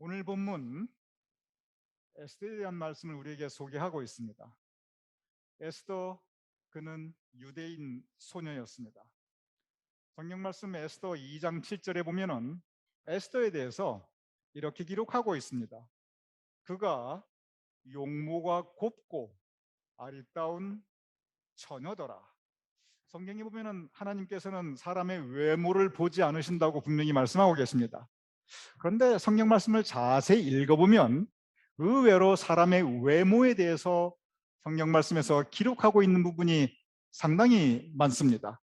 오늘 본문 에스더에 대한 말씀을 우리에게 소개하고 있습니다. 에스더, 그는 유대인 소녀였습니다. 성경 말씀 에스더 2장 7절에 보면은 에스더에 대해서 이렇게 기록하고 있습니다. 그가 용모가 곱고 아리따운 처녀더라. 성경에 보면은 하나님께서는 사람의 외모를 보지 않으신다고 분명히 말씀하고 계십니다. 그런데 성경 말씀을 자세히 읽어보면 의외로 사람의 외모에 대해서 성경 말씀에서 기록하고 있는 부분이 상당히 많습니다.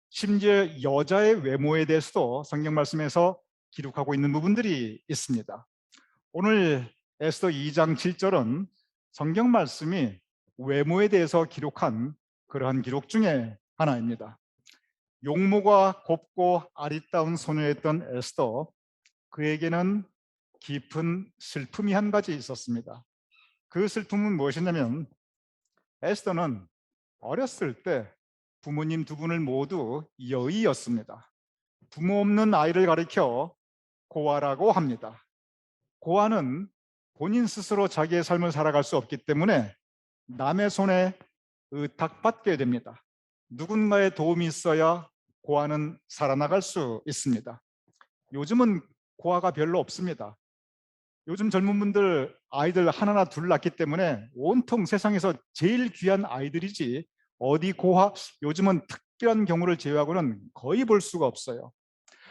심지어 여자의 외모에 대해서도 성경 말씀에서 기록하고 있는 부분들이 있습니다. 오늘 에스더 2장 7절은 성경 말씀이 외모에 대해서 기록한 그러한 기록 중에 하나입니다. 용모가 곱고 아리따운 소녀였던 에스더, 그에게는 깊은 슬픔이 한 가지 있었습니다. 그 슬픔은 무엇이냐면 에스더는 어렸을 때 부모님 두 분을 모두 여의였습니다. 부모 없는 아이를 가리켜 고아라고 합니다. 고아는 본인 스스로 자기의 삶을 살아갈 수 없기 때문에 남의 손에 의탁받게 됩니다. 누군가의 도움이 있어야 고아는 살아나갈 수 있습니다. 요즘은 고아가 별로 없습니다. 요즘 젊은 분들 아이들 하나나 둘 낳기 때문에 온통 세상에서 제일 귀한 아이들이지 어디 고아, 요즘은 특별한 경우를 제외하고는 거의 볼 수가 없어요.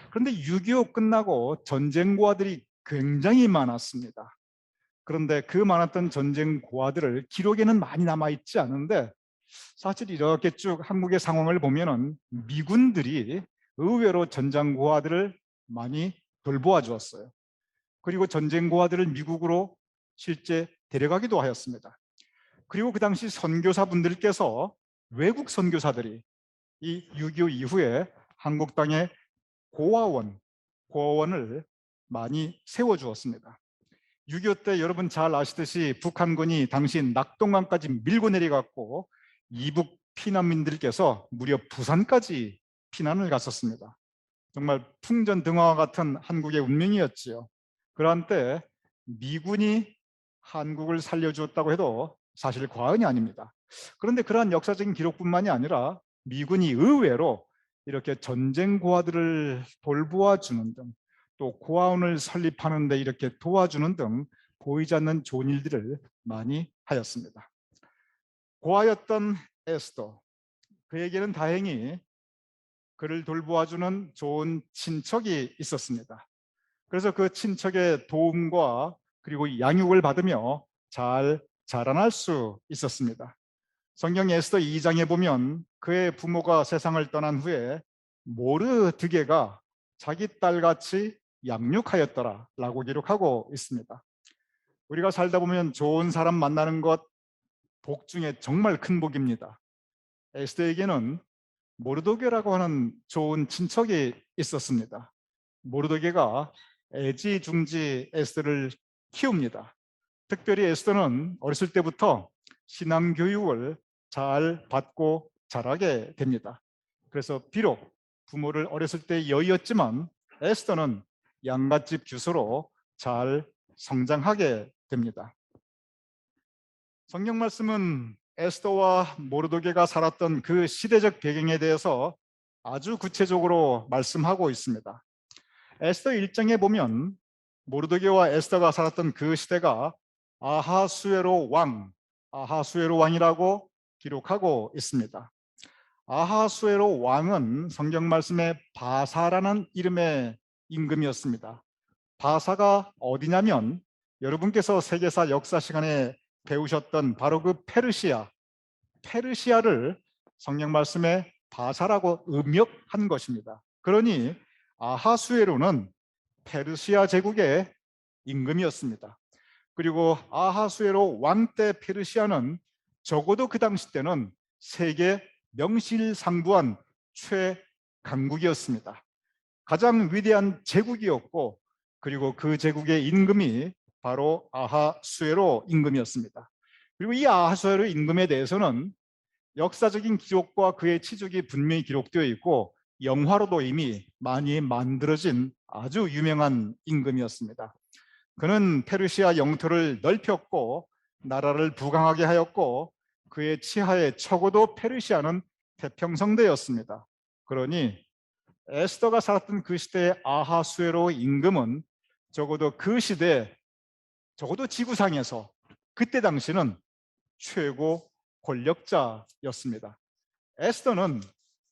그런데 6.25 끝나고 전쟁 고아들이 굉장히 많았습니다. 그런데 그 많았던 전쟁 고아들을 기록에는 많이 남아있지 않은데, 사실 이렇게 쭉 한국의 상황을 보면은 미군들이 의외로 전장 고아들을 많이 돌보아 주었어요. 그리고 전쟁 고아들을 미국으로 실제 데려가기도 하였습니다. 그리고 그 당시 선교사분들께서, 외국 선교사들이 이 6.25 이후에 한국 땅에 고아원을 많이 세워주었습니다. 6.25 때 여러분 잘 아시듯이 북한군이 당시 낙동강까지 밀고 내려갔고 이북 피난민들께서 무려 부산까지 피난을 갔었습니다. 정말 풍전등화와 같은 한국의 운명이었지요. 그러한 때 미군이 한국을 살려주었다고 해도 사실 과언이 아닙니다. 그런데 그러한 역사적인 기록뿐만이 아니라 미군이 의외로 이렇게 전쟁 고아들을 돌보아 주는 등, 또 고아원을 설립하는 데 이렇게 도와주는 등 보이지 않는 좋은 일들을 많이 하였습니다. 고아였던 에스더, 그에게는 다행히 그를 돌보아주는 좋은 친척이 있었습니다. 그래서 그 친척의 도움과 그리고 양육을 받으며 잘 자라날 수 있었습니다. 성경 에스더 2장에 보면 그의 부모가 세상을 떠난 후에 모르드게가 자기 딸같이 양육하였더라 라고 기록하고 있습니다. 우리가 살다 보면 좋은 사람 만나는 것, 복 중에 정말 큰 복입니다. 에스더에게는 모르드게라고 하는 좋은 친척이 있었습니다. 모르드게가 애지중지 에스더를 키웁니다. 특별히 에스더는 어렸을 때부터 신앙 교육을 잘 받고 자라게 됩니다. 그래서 비록 부모를 어렸을 때 여의었지만 에스더는 양갓집 주소로 잘 성장하게 됩니다. 성경 말씀은 에스더와 모르드게가 살았던 그 시대적 배경에 대해서 아주 구체적으로 말씀하고 있습니다. 에스더 1장에 보면 모르드게와 에스더가 살았던 그 시대가 아하수에로 왕이라고 기록하고 있습니다. 아하수에로 왕은 성경 말씀에 바사라는 이름의 임금이었습니다. 바사가 어디냐면 여러분께서 세계사 역사 시간에 배우셨던 바로 그 페르시아를 성경 말씀에 바사라고 음역한 것입니다. 그러니 아하수에로는 페르시아 제국의 임금이었습니다. 그리고 아하수에로 왕 때 페르시아는 적어도 그 당시 때는 세계 명실상부한 최강국이었습니다. 가장 위대한 제국이었고, 그리고 그 제국의 임금이 바로 아하수에로 임금이었습니다. 그리고 이 아하수에로 임금에 대해서는 역사적인 기록과 그의 치적이 분명히 기록되어 있고 영화로도 이미 많이 만들어진 아주 유명한 임금이었습니다. 그는 페르시아 영토를 넓혔고 나라를 부강하게 하였고 그의 치하에 적어도 페르시아는 태평성대였습니다. 그러니 에스더가 살았던 그 시대의 아하수에로 임금은 적어도 그 시대, 적어도 지구상에서 그때 당시는 최고 권력자였습니다. 에스더는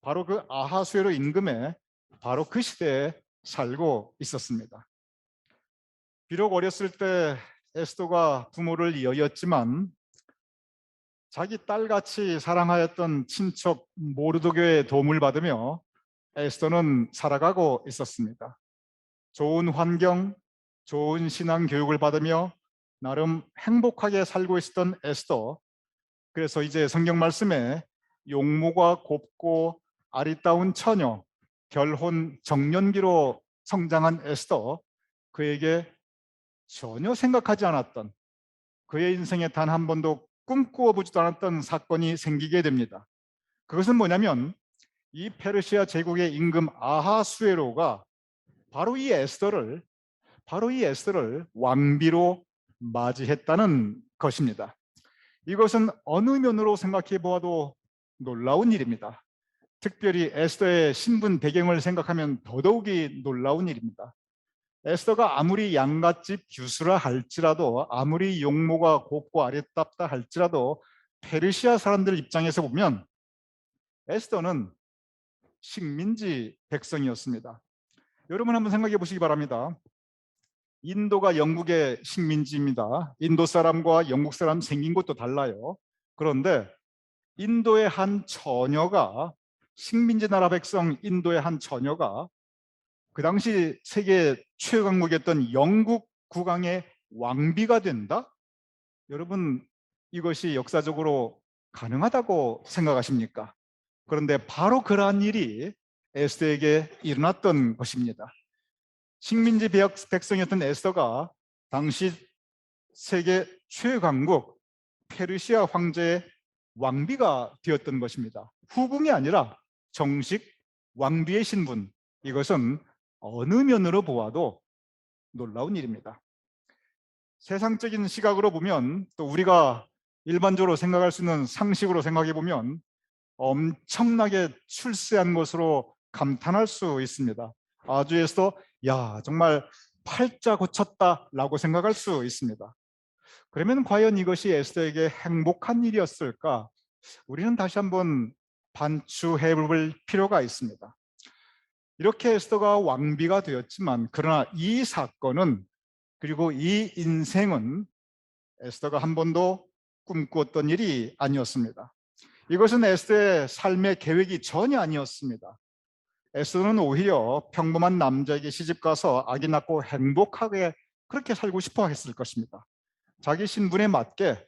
바로 그 아하수에로 임금의 바로 그 시대에 살고 있었습니다. 비록 어렸을 때 에스더가 부모를 여의었지만 자기 딸같이 사랑하였던 친척 모르드교의 도움을 받으며 에스더는 살아가고 있었습니다. 좋은 환경, 좋은 신앙 교육을 받으며 나름 행복하게 살고 있었던 에스더. 그래서 이제 성경 말씀에 용모가 곱고 아리따운 처녀, 결혼 정년기로 성장한 에스더, 그에게 전혀 생각하지 않았던, 그의 인생에 단 한 번도 꿈꾸어 보지도 않았던 사건이 생기게 됩니다. 그것은 뭐냐면 이 페르시아 제국의 임금 아하수에로가 바로 이 에스더를 왕비로 맞이했다는 것입니다. 이것은 어느 면으로 생각해 보아도 놀라운 일입니다. 특별히 에스더의 신분 배경을 생각하면 더더욱이 놀라운 일입니다. 에스더가 아무리 양갓집 규수라 할지라도, 아무리 용모가 곱고 아리따다 할지라도 페르시아 사람들 입장에서 보면 에스더는 식민지 백성이었습니다. 여러분 한번 생각해 보시기 바랍니다. 인도가 영국의 식민지입니다. 인도 사람과 영국 사람 생긴 것도 달라요. 그런데 인도의 한 처녀가, 식민지 나라 백성 인도의 한 처녀가 그 당시 세계 최강국이었던 영국 국왕의 왕비가 된다? 여러분, 이것이 역사적으로 가능하다고 생각하십니까? 그런데 바로 그러한 일이 에스더에게 일어났던 것입니다. 식민지 백성이었던 에스더가 당시 세계 최강국 페르시아 황제의 왕비가 되었던 것입니다. 후궁이 아니라 정식 왕비의 신분. 이것은 어느 면으로 보아도 놀라운 일입니다. 세상적인 시각으로 보면, 또 우리가 일반적으로 생각할 수 있는 상식으로 생각해 보면 엄청나게 출세한 것으로 감탄할 수 있습니다. 아주에서 야, 정말 팔자 고쳤다라고 생각할 수 있습니다. 그러면 과연 이것이 에스더에게 행복한 일이었을까? 우리는 다시 한번 반추해 볼 필요가 있습니다. 이렇게 에스더가 왕비가 되었지만, 그러나 이 사건은, 그리고 이 인생은 에스더가 한 번도 꿈꾸었던 일이 아니었습니다. 이것은 에스더의 삶의 계획이 전혀 아니었습니다. 에스더는 오히려 평범한 남자에게 시집가서 아기 낳고 행복하게 그렇게 살고 싶어 했을 것입니다. 자기 신분에 맞게,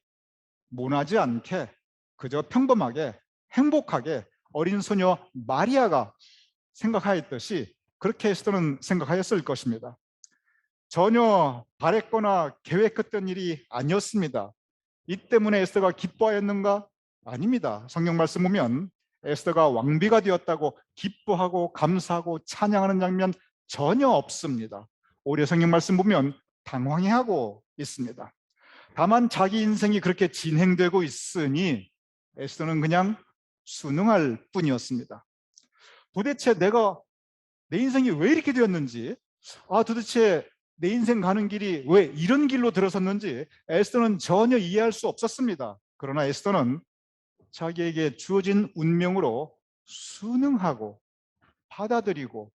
모나지 않게, 그저 평범하게 행복하게 어린 소녀 마리아가 생각하였듯이 그렇게 에스더는 생각하였을 것입니다. 전혀 바랬거나 계획했던 일이 아니었습니다. 이 때문에 에스더가 기뻐하였는가? 아닙니다. 성경 말씀 보면 에스더가 왕비가 되었다고 기뻐하고 감사하고 찬양하는 장면 전혀 없습니다. 오히려 성경 말씀 보면 당황해하고 있습니다. 다만 자기 인생이 그렇게 진행되고 있으니 에스더는 그냥 순응할 뿐이었습니다. 도대체 내 인생이 왜 이렇게 되었는지, 도대체 내 인생 가는 길이 왜 이런 길로 들어섰는지 에스더는 전혀 이해할 수 없었습니다. 그러나 에스더는 자기에게 주어진 운명으로 순응하고 받아들이고,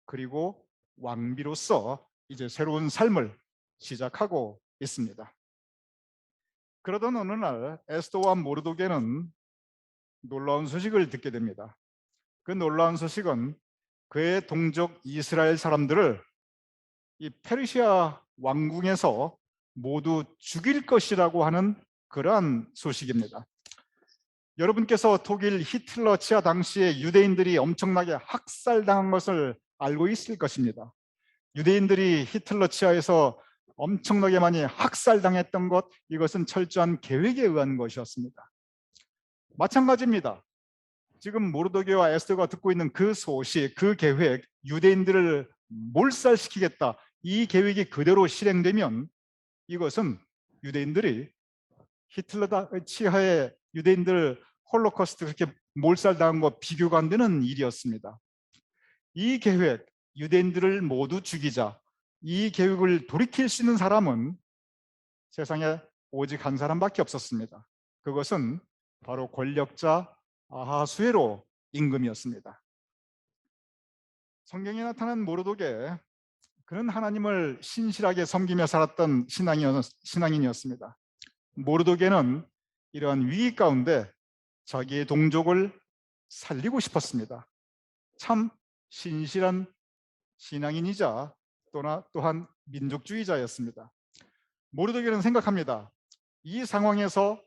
그리고 왕비로서 이제 새로운 삶을 시작하고 있습니다. 그러던 어느 날 에스더와 모르드게는 놀라운 소식을 듣게 됩니다. 그 놀라운 소식은 그의 동족 이스라엘 사람들을 이 페르시아 왕궁에서 모두 죽일 것이라고 하는 그러한 소식입니다. 여러분께서 독일 히틀러 치하 당시에 유대인들이 엄청나게 학살당한 것을 알고 있을 것입니다. 유대인들이 히틀러 치하에서 엄청나게 많이 학살당했던 것, 이것은 철저한 계획에 의한 것이었습니다. 마찬가지입니다. 지금 모르드게와 에스더가 듣고 있는 그 소식, 그 계획, 유대인들을 몰살시키겠다, 이 계획이 그대로 실행되면 이것은 유대인들이 히틀러 치하에 유대인들 홀로코스트 그렇게 몰살당한 거 비교가 안 되는 일이었습니다. 이 계획, 유대인들을 모두 죽이자, 이 계획을 돌이킬 수 있는 사람은 세상에 오직 한 사람밖에 없었습니다. 그것은 바로 권력자 아하수에로 임금이었습니다. 성경에 나타난 모르드게, 그는 하나님을 신실하게 섬기며 살았던 신앙인이었습니다. 모르드게는 이러한 위기 가운데 자기의 동족을 살리고 싶었습니다. 참 신실한 신앙인이자 또한 민족주의자였습니다. 모르드게는 생각합니다. 이 상황에서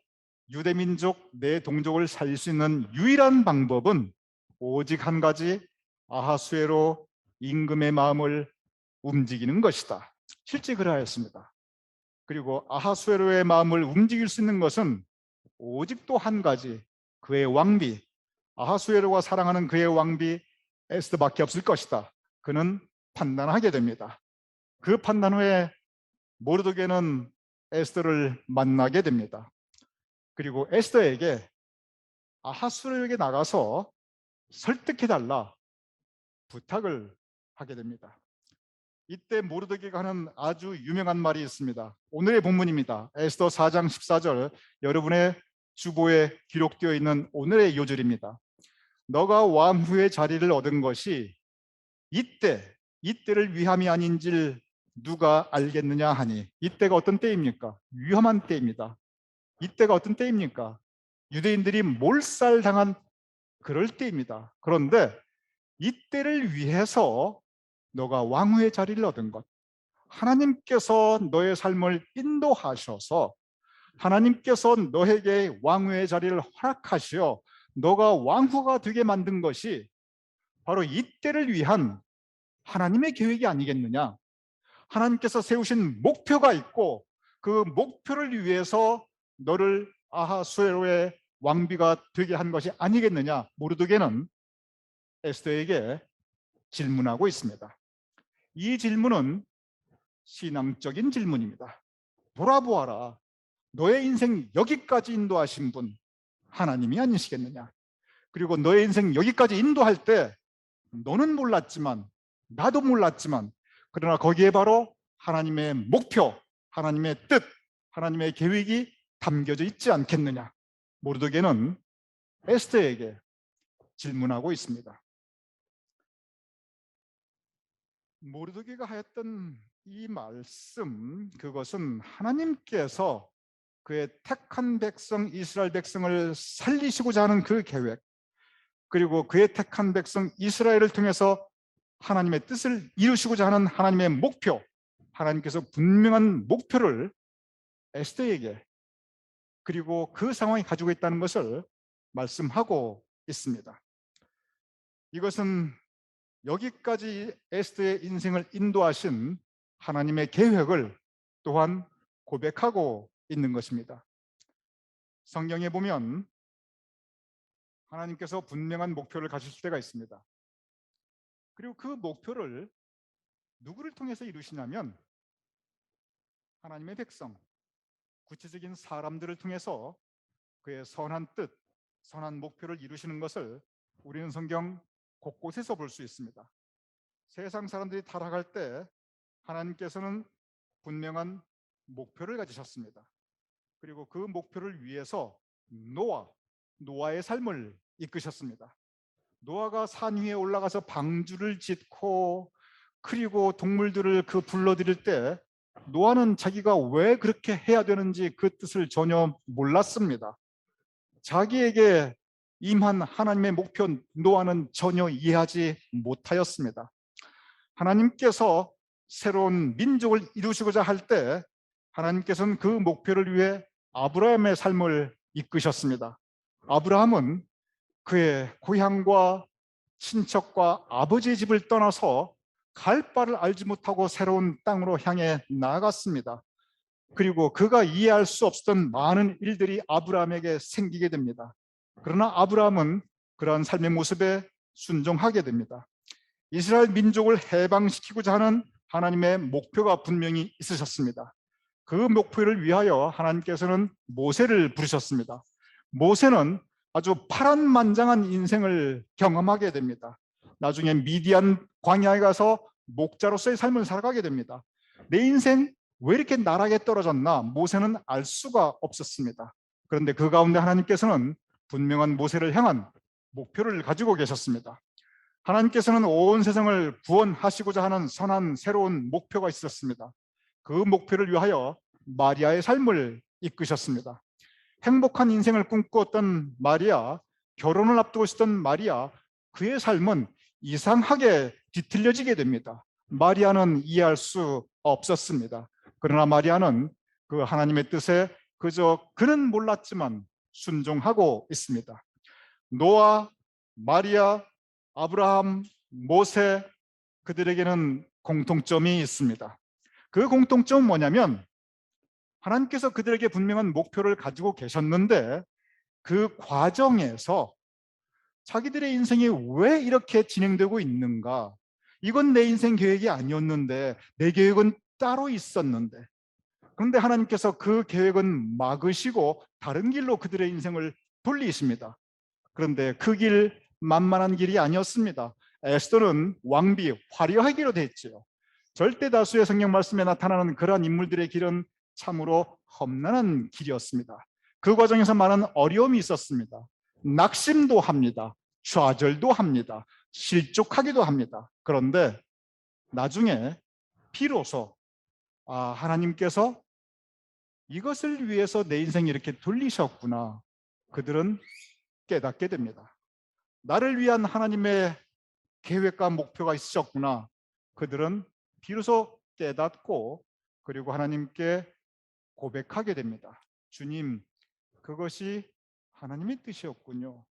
유대민족 내 동족을 살릴 수 있는 유일한 방법은 오직 한 가지, 아하수에로 임금의 마음을 움직이는 것이다. 실제 그러하였습니다. 그리고 아하수에로의 마음을 움직일 수 있는 것은 오직 또 한 가지, 그의 왕비, 아하수에로가 사랑하는 그의 왕비 에스더밖에 없을 것이다. 그는 판단하게 됩니다. 그 판단 후에 모르드게는 에스더를 만나게 됩니다. 그리고 에스더에게 아하수에로에게 나가서 설득해달라 부탁을 하게 됩니다. 이때 모르드게가 하는 아주 유명한 말이 있습니다. 오늘의 본문입니다. 에스더 4장 14절, 여러분의 주보에 기록되어 있는 오늘의 요절입니다. 너가 왕후의 자리를 얻은 것이 이때를 위함이 아닌지를 누가 알겠느냐 하니, 이때가 어떤 때입니까? 위험한 때입니다. 이때가 어떤 때입니까? 유대인들이 몰살당한 그럴 때입니다. 그런데 이때를 위해서 너가 왕후의 자리를 얻은 것, 하나님께서 너의 삶을 인도하셔서 하나님께서 너에게 왕후의 자리를 허락하시어 너가 왕후가 되게 만든 것이 바로 이때를 위한 하나님의 계획이 아니겠느냐. 하나님께서 세우신 목표가 있고 그 목표를 위해서 너를 아하수에로의 왕비가 되게 한 것이 아니겠느냐. 모르드게는 에스더에게 질문하고 있습니다. 이 질문은 신앙적인 질문입니다. 돌아보아라. 너의 인생 여기까지 인도하신 분 하나님이 아니시겠느냐. 그리고 너의 인생 여기까지 인도할 때 너는 몰랐지만 나도 몰랐지만 그러나 거기에 바로 하나님의 목표, 하나님의 뜻, 하나님의 계획이 담겨져 있지 않겠느냐. 모르드게는 에스더에게 질문하고 있습니다. 모르드게가 하였던 이 말씀, 그것은 하나님께서 그의 택한 백성 이스라엘 백성을 살리시고자 하는 그 계획, 그리고 그의 택한 백성 이스라엘을 통해서 하나님의 뜻을 이루시고자 하는 하나님의 목표, 하나님께서 분명한 목표를 에스더에게 그리고 그 상황이 가지고 있다는 것을 말씀하고 있습니다. 이것은 여기까지 에스더의 인생을 인도하신 하나님의 계획을 또한 고백하고 있는 것입니다. 성경에 보면 하나님께서 분명한 목표를 가지실 때가 있습니다. 그리고 그 목표를 누구를 통해서 이루시냐면 하나님의 백성, 구체적인 사람들을 통해서 그의 선한 뜻, 선한 목표를 이루시는 것을 우리는 성경 곳곳에서 볼 수 있습니다. 세상 사람들이 타락할 때 하나님께서는 분명한 목표를 가지셨습니다. 그리고 그 목표를 위해서 노아의 삶을 이끄셨습니다. 노아가 산 위에 올라가서 방주를 짓고 그리고 동물들을 불러들일 때 노아는 자기가 왜 그렇게 해야 되는지 그 뜻을 전혀 몰랐습니다. 자기에게 임한 하나님의 목표 노아는 전혀 이해하지 못하였습니다. 하나님께서 새로운 민족을 이루시고자 할 때 하나님께서는 그 목표를 위해 아브라함의 삶을 이끄셨습니다. 아브라함은 그의 고향과 친척과 아버지의 집을 떠나서 갈 바를 알지 못하고 새로운 땅으로 향해 나아갔습니다. 그리고 그가 이해할 수 없었던 많은 일들이 아브라함에게 생기게 됩니다. 그러나 아브라함은 그러한 삶의 모습에 순종하게 됩니다. 이스라엘 민족을 해방시키고자 하는 하나님의 목표가 분명히 있으셨습니다. 그 목표를 위하여 하나님께서는 모세를 부르셨습니다. 모세는 아주 파란만장한 인생을 경험하게 됩니다. 나중에 미디안 광야에 가서 목자로서의 삶을 살아가게 됩니다. 내 인생 왜 이렇게 나락에 떨어졌나 모세는 알 수가 없었습니다. 그런데 그 가운데 하나님께서는 분명한 모세를 향한 목표를 가지고 계셨습니다. 하나님께서는 온 세상을 구원하시고자 하는 선한 새로운 목표가 있었습니다. 그 목표를 위하여 마리아의 삶을 이끄셨습니다. 행복한 인생을 꿈꾸었던 마리아, 결혼을 앞두고 있었던 마리아, 그의 삶은 이상하게 뒤틀려지게 됩니다. 마리아는 이해할 수 없었습니다. 그러나 마리아는 그 하나님의 뜻에 그저 그는 몰랐지만 순종하고 있습니다. 노아, 마리아, 아브라함, 모세, 그들에게는 공통점이 있습니다. 그 공통점은 뭐냐면 하나님께서 그들에게 분명한 목표를 가지고 계셨는데 그 과정에서 자기들의 인생이 왜 이렇게 진행되고 있는가? 이건 내 인생 계획이 아니었는데, 내 계획은 따로 있었는데, 그런데 하나님께서 그 계획은 막으시고 다른 길로 그들의 인생을 돌리십니다. 그런데 그 길 만만한 길이 아니었습니다. 에스더는 왕비, 화려하기로 됐지요. 절대 다수의 성경 말씀에 나타나는 그러한 인물들의 길은 참으로 험난한 길이었습니다. 그 과정에서 많은 어려움이 있었습니다. 낙심도 합니다. 좌절도 합니다. 실족하기도 합니다. 그런데 나중에 비로소 하나님께서 이것을 위해서 내 인생 이렇게 돌리셨구나. 그들은 깨닫게 됩니다. 나를 위한 하나님의 계획과 목표가 있으셨구나. 그들은 비로소 깨닫고 그리고 하나님께 고백하게 됩니다. 주님, 그것이 하나님의 뜻이었군요.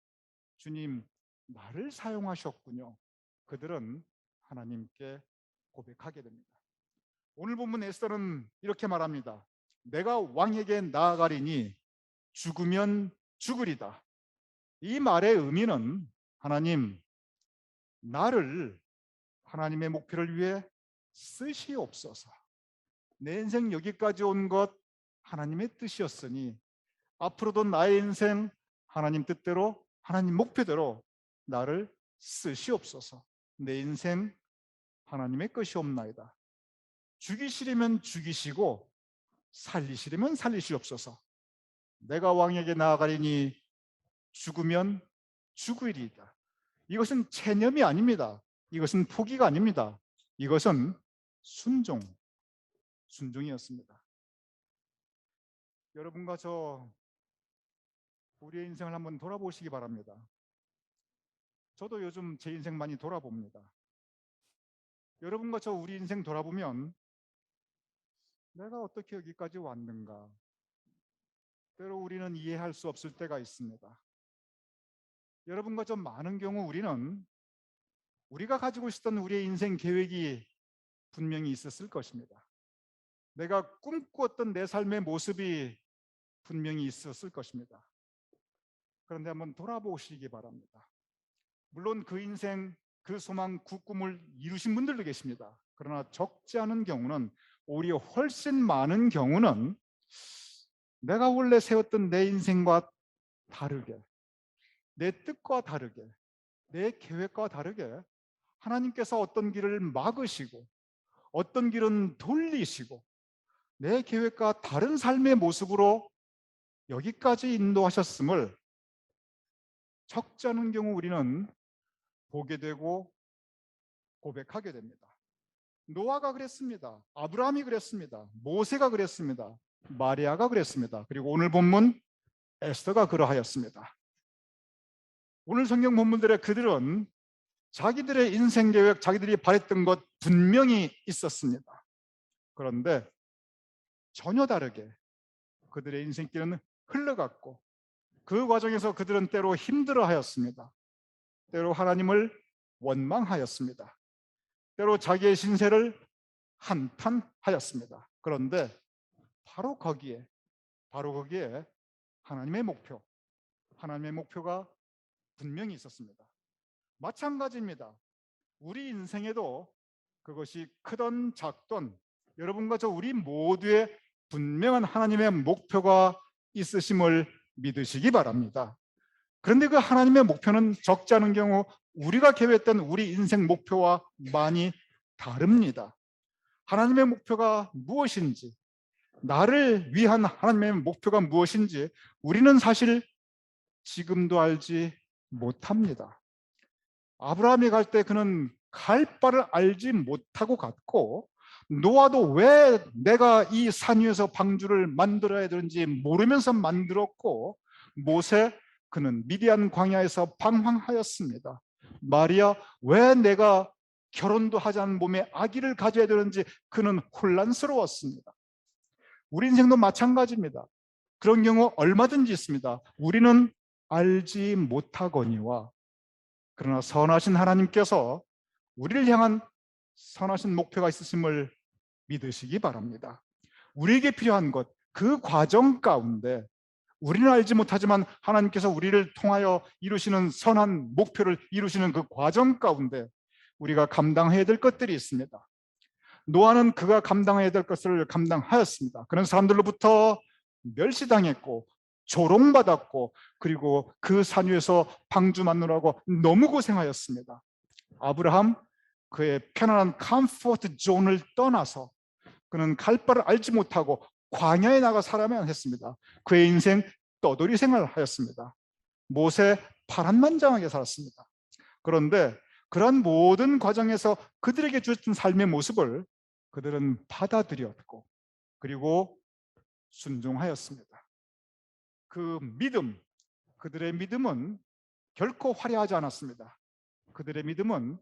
주님, 나를 사용하셨군요. 그들은 하나님께 고백하게 됩니다. 오늘 본문 에스더는 이렇게 말합니다. 내가 왕에게 나아가리니 죽으면 죽으리다. 이 말의 의미는 하나님, 나를 하나님의 목표를 위해 쓰시옵소서. 내 인생 여기까지 온 것 하나님의 뜻이었으니 앞으로도 나의 인생 하나님 뜻대로 하나님 목표대로 나를 쓰시옵소서. 내 인생 하나님의 것이옵나이다. 죽이시려면 죽이시고 살리시려면 살리시옵소서. 내가 왕에게 나아가리니 죽으면 죽으리이다. 이것은 체념이 아닙니다. 이것은 포기가 아닙니다. 이것은 순종이었습니다. 여러분과 저 우리의 인생을 한번 돌아보시기 바랍니다. 저도 요즘 제 인생 많이 돌아봅니다. 여러분과 저 우리 인생 돌아보면 내가 어떻게 여기까지 왔는가? 때로 우리는 이해할 수 없을 때가 있습니다. 여러분과 저 많은 경우 우리는 우리가 가지고 있었던 우리의 인생 계획이 분명히 있었을 것입니다. 내가 꿈꾸었던 내 삶의 모습이 분명히 있었을 것입니다. 그런데 한번 돌아보시기 바랍니다. 물론 그 인생, 그 소망, 그 꿈을 이루신 분들도 계십니다. 그러나 적지 않은 경우는, 오히려 훨씬 많은 경우는 내가 원래 세웠던 내 인생과 다르게, 내 뜻과 다르게, 내 계획과 다르게 하나님께서 어떤 길을 막으시고 어떤 길은 돌리시고 내 계획과 다른 삶의 모습으로 여기까지 인도하셨음을 적지 않은 경우 우리는 보게 되고 고백하게 됩니다. 노아가 그랬습니다. 아브라함이 그랬습니다. 모세가 그랬습니다. 마리아가 그랬습니다. 그리고 오늘 본문 에스더가 그러하였습니다. 오늘 성경 본문들의 그들은 자기들의 인생 계획, 자기들이 바랬던 것 분명히 있었습니다. 그런데 전혀 다르게 그들의 인생길은 흘러갔고 그 과정에서 그들은 때로 힘들어하였습니다. 때로 하나님을 원망하였습니다. 때로 자기의 신세를 한탄하였습니다. 그런데 바로 거기에 하나님의 목표가 분명히 있었습니다. 마찬가지입니다. 우리 인생에도 그것이 크던 작던 여러분과 저 우리 모두의 분명한 하나님의 목표가 있으심을 믿으시기 바랍니다. 그런데 그 하나님의 목표는 적지 않은 경우 우리가 계획했던 우리 인생 목표와 많이 다릅니다. 하나님의 목표가 무엇인지, 나를 위한 하나님의 목표가 무엇인지 우리는 사실 지금도 알지 못합니다. 아브라함이 갈 때 그는 갈 바를 알지 못하고 갔고, 노아도 왜 내가 이 산 위에서 방주를 만들어야 되는지 모르면서 만들었고, 모세 그는 미디안 광야에서 방황하였습니다. 마리아 왜 내가 결혼도 하지 않은 몸에 아기를 가져야 되는지 그는 혼란스러웠습니다. 우리 인생도 마찬가지입니다. 그런 경우 얼마든지 있습니다. 우리는 알지 못하거니와 그러나 선하신 하나님께서 우리를 향한 선하신 목표가 있으심을 믿으시기 바랍니다. 우리에게 필요한 것, 그 과정 가운데 우리는 알지 못하지만 하나님께서 우리를 통하여 이루시는 선한 목표를 이루시는 그 과정 가운데 우리가 감당해야 될 것들이 있습니다. 노아는 그가 감당해야 될 것을 감당하였습니다. 그런 사람들로부터 멸시당했고 조롱받았고, 그리고 그 산 위에서 방주 만누라고 너무 고생하였습니다. 아브라함, 그의 편안한 컴포트 존을 떠나서 그는 갈 바를 알지 못하고 광야에 나가 살아야만 했습니다. 그의 인생 떠돌이 생활을 하였습니다. 모세 파란만장하게 살았습니다. 그런데 그런 모든 과정에서 그들에게 주어진 삶의 모습을 그들은 받아들였고 그리고 순종하였습니다. 그 믿음, 그들의 믿음은 결코 화려하지 않았습니다. 그들의 믿음은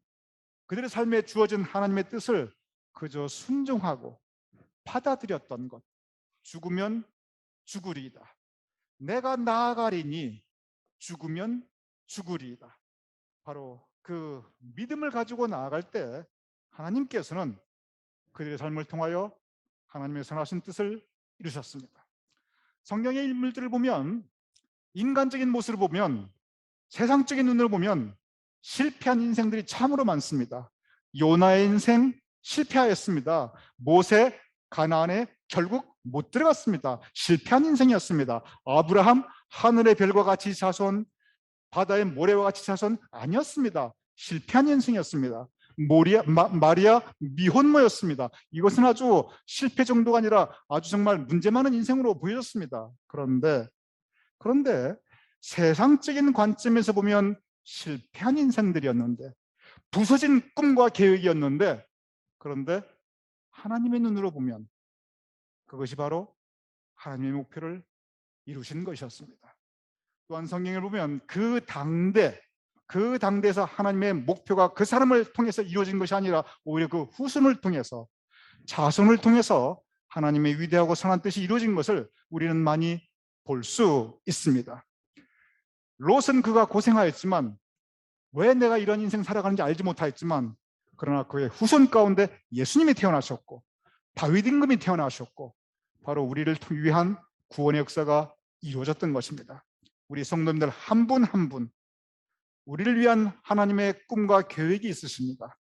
그들의 삶에 주어진 하나님의 뜻을 그저 순종하고 받아들였던 것. 죽으면 죽으리이다. 내가 나아가리니 죽으면 죽으리이다. 바로 그 믿음을 가지고 나아갈 때 하나님께서는 그들의 삶을 통하여 하나님의 선하신 뜻을 이루셨습니다. 성경의 인물들을 보면, 인간적인 모습을 보면, 세상적인 눈으로 보면 실패한 인생들이 참으로 많습니다. 요나의 인생 실패하였습니다. 모세 가나안에 결국 못 들어갔습니다. 실패한 인생이었습니다. 아브라함 하늘의 별과 같이 자손, 바다의 모래와 같이 자손 아니었습니다. 실패한 인생이었습니다. 마리아 미혼모였습니다. 이것은 아주 실패 정도가 아니라 아주 정말 문제 많은 인생으로 보여졌습니다. 그런데 세상적인 관점에서 보면 실패한 인생들이었는데, 부서진 꿈과 계획이었는데, 그런데 하나님의 눈으로 보면 그것이 바로 하나님의 목표를 이루신 것이었습니다. 또한 성경을 보면 그 당대에서 하나님의 목표가 그 사람을 통해서 이루어진 것이 아니라 오히려 그 후손을 통해서, 자손을 통해서 하나님의 위대하고 선한 뜻이 이루어진 것을 우리는 많이 볼 수 있습니다. 롯은 그가 고생하였지만, 왜 내가 이런 인생 살아가는지 알지 못하였지만, 그러나 그의 후손 가운데 예수님이 태어나셨고 다윗 임금이 태어나셨고 바로 우리를 위한 구원의 역사가 이루어졌던 것입니다. 우리 성도님들 한 분 한 분 우리를 위한 하나님의 꿈과 계획이 있으십니다.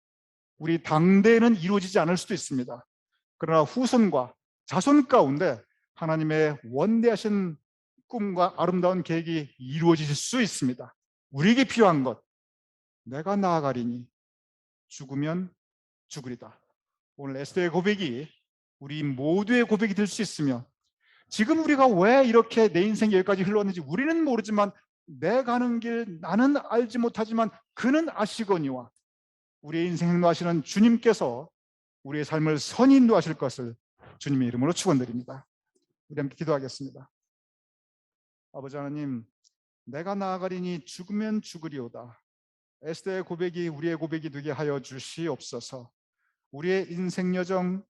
우리 당대에는 이루어지지 않을 수도 있습니다. 그러나 후손과 자손 가운데 하나님의 원대하신 꿈과 아름다운 계획이 이루어질 수 있습니다. 우리에게 필요한 것, 내가 나아가리니 죽으면 죽으리다. 오늘 에스더의 고백이 우리 모두의 고백이 될 수 있으며, 지금 우리가 왜 이렇게 내 인생이 여기까지 흘러왔는지 우리는 모르지만 내 가는 길 나는 알지 못하지만 그는 아시거니와 우리의 인생 행로하시는 주님께서 우리의 삶을 선히 인도하실 것을 주님의 이름으로 축원드립니다. 우리 함께 기도하겠습니다. 아버지 하나님, 내가 나아가리니 죽으면 죽으리오다. 에스더의 고백이 우리의 고백이 되게 하여 주시옵소서. 우리의 인생 여정,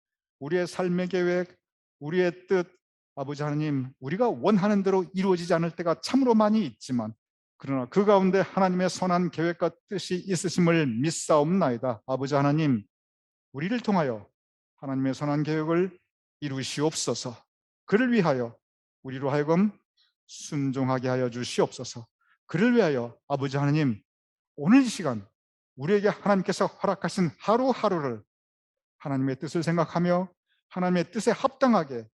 우리의 삶의 계획, 우리의 뜻, 아버지 하나님, 우리가 원하는 대로 이루어지지 않을 때가 참으로 많이 있지만, 그러나 그 가운데 하나님의 선한 계획과 뜻이 있으심을 믿사옵나이다. 아버지 하나님, 우리를 통하여 하나님의 선한 계획을 이루시옵소서. 그를 위하여 우리로 하여금 순종하게 하여 주시옵소서. 그를 위하여 아버지 하나님, 오늘 이 시간 우리에게 하나님께서 허락하신 하루하루를 하나님의 뜻을 생각하며 하나님의 뜻에 합당하게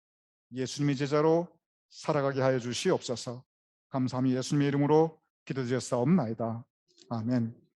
예수님의 제자로 살아가게 하여 주시옵소서. 감사함이 예수님의 이름으로 기도드렸사옵나이다. 아멘.